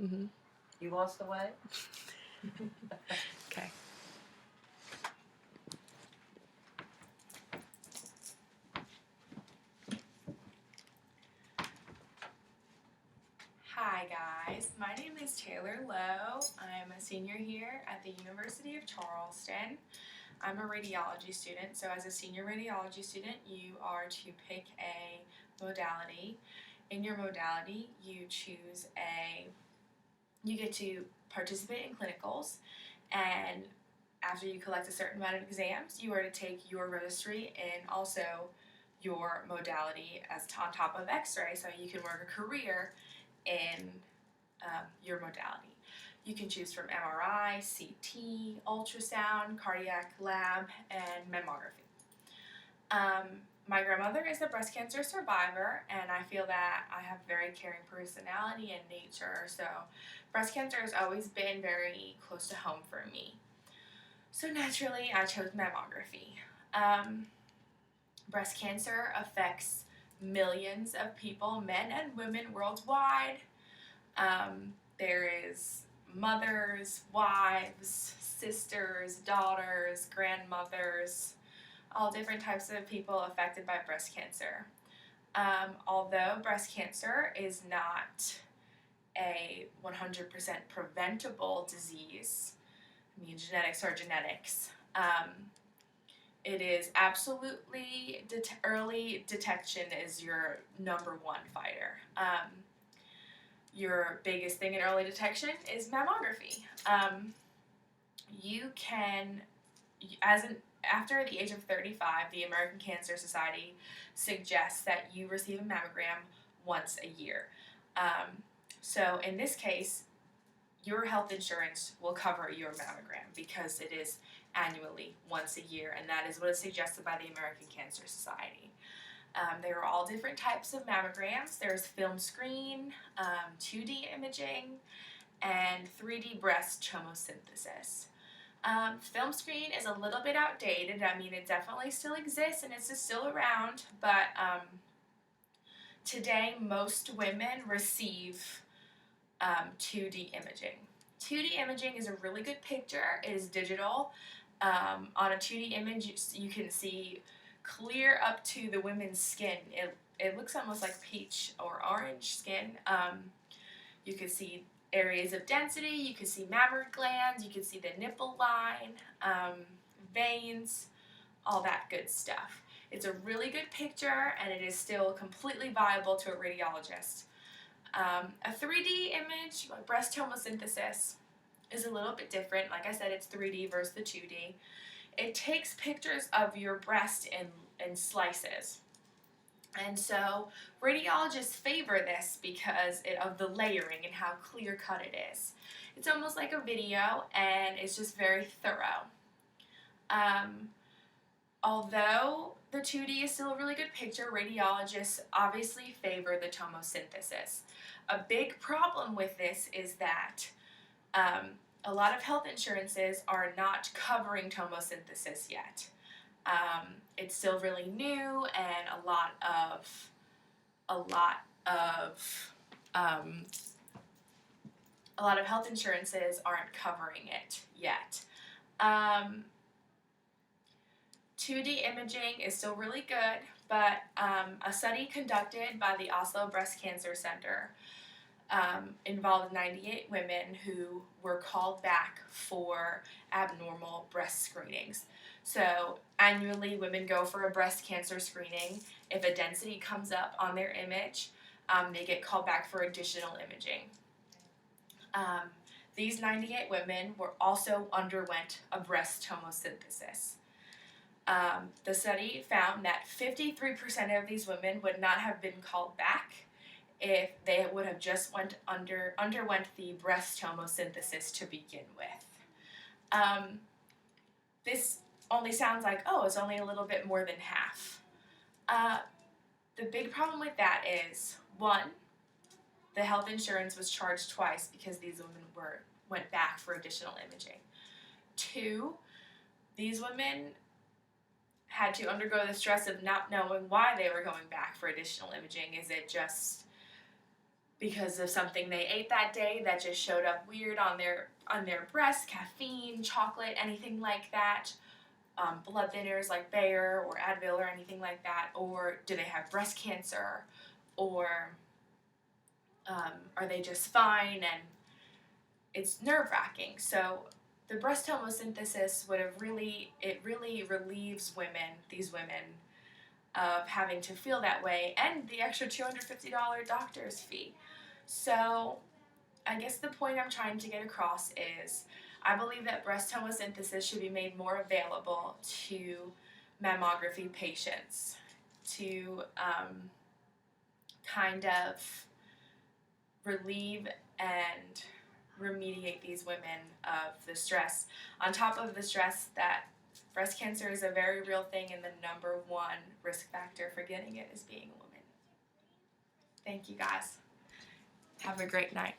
Mm-hmm. You lost the way? Okay. Hi guys, my name is Taylor Lowe. I'm a senior here at the University of Charleston. I'm a radiology student, so as a senior radiology student, you are to pick a modality. In your modality, you get to participate in clinicals, and after you collect a certain amount of exams, you are to take your registry and also your modality as on top of x-ray so you can work a career in your modality. You can choose from MRI, CT, ultrasound, cardiac lab, and mammography. My grandmother is a breast cancer survivor, and I feel that I have a very caring personality and nature, so breast cancer has always been very close to home for me. So naturally, I chose mammography. Breast cancer affects millions of people, men and women worldwide. There is mothers, wives, sisters, daughters, grandmothers, all different types of people affected by breast cancer. Although breast cancer is not a 100% preventable disease, I mean, genetics are genetics. It is absolutely early detection is your number one fighter. Your biggest thing in early detection is mammography. You can, after the age of 35, the American Cancer Society suggests that you receive a mammogram once a year. So in this case, your health insurance will cover your mammogram because it is annually once a year, and that is what is suggested by the American Cancer Society. There are all different types of mammograms. There's film screen, 2D imaging, and 3D breast tomosynthesis. Film screen is a little bit outdated. I mean, it definitely still exists and it's still around, but today most women receive 2D imaging. 2D imaging is a really good picture. It is digital. On a 2D image, you can see clear up to the women's skin. It looks almost like peach or orange skin. You can see areas of density, you can see mammary glands, you can see the nipple line, veins, all that good stuff. It's a really good picture, and it is still completely viable to a radiologist. A 3D image, like breast tomosynthesis, is a little bit different. Like I said, it's 3D versus the 2D. It takes pictures of your breast in slices. And so radiologists favor this because of the layering and how clear cut it is. It's almost like a video, and it's just very thorough. Although the 2D is still a really good picture, radiologists obviously favor the tomosynthesis. A big problem with this is that a lot of health insurances are not covering tomosynthesis yet. It's still really new, and a lot of health insurances aren't covering it yet. 2D imaging is still really good, but a study conducted by the Oslo Breast Cancer Center involved 98 women who were called back for abnormal breast screenings. So annually, women go for a breast cancer screening. If a density comes up on their image, they get called back for additional imaging. These 98 women also underwent a breast tomosynthesis. The study found that 53% of these women would not have been called back if they would have just underwent the breast tomosynthesis to begin with. This only sounds like, oh, it's only a little bit more than half. The big problem with that is, one, the health insurance was charged twice because these women went back for additional imaging. Two, these women had to undergo the stress of not knowing why they were going back for additional imaging. Is it just because of something they ate that day that just showed up weird on their breast, caffeine, chocolate, anything like that, blood thinners like Bayer or Advil or anything like that, or do they have breast cancer, or are they just fine? And it's nerve-wracking. So the breast tomosynthesis really relieves these women, of having to feel that way, and the extra $250 doctor's fee. So I guess the point I'm trying to get across is I believe that breast tomosynthesis should be made more available to mammography patients to kind of relieve and remediate these women of the stress, on top of the stress that breast cancer is a very real thing, and the number one risk factor for getting it is being a woman. Thank you guys. Have a great night.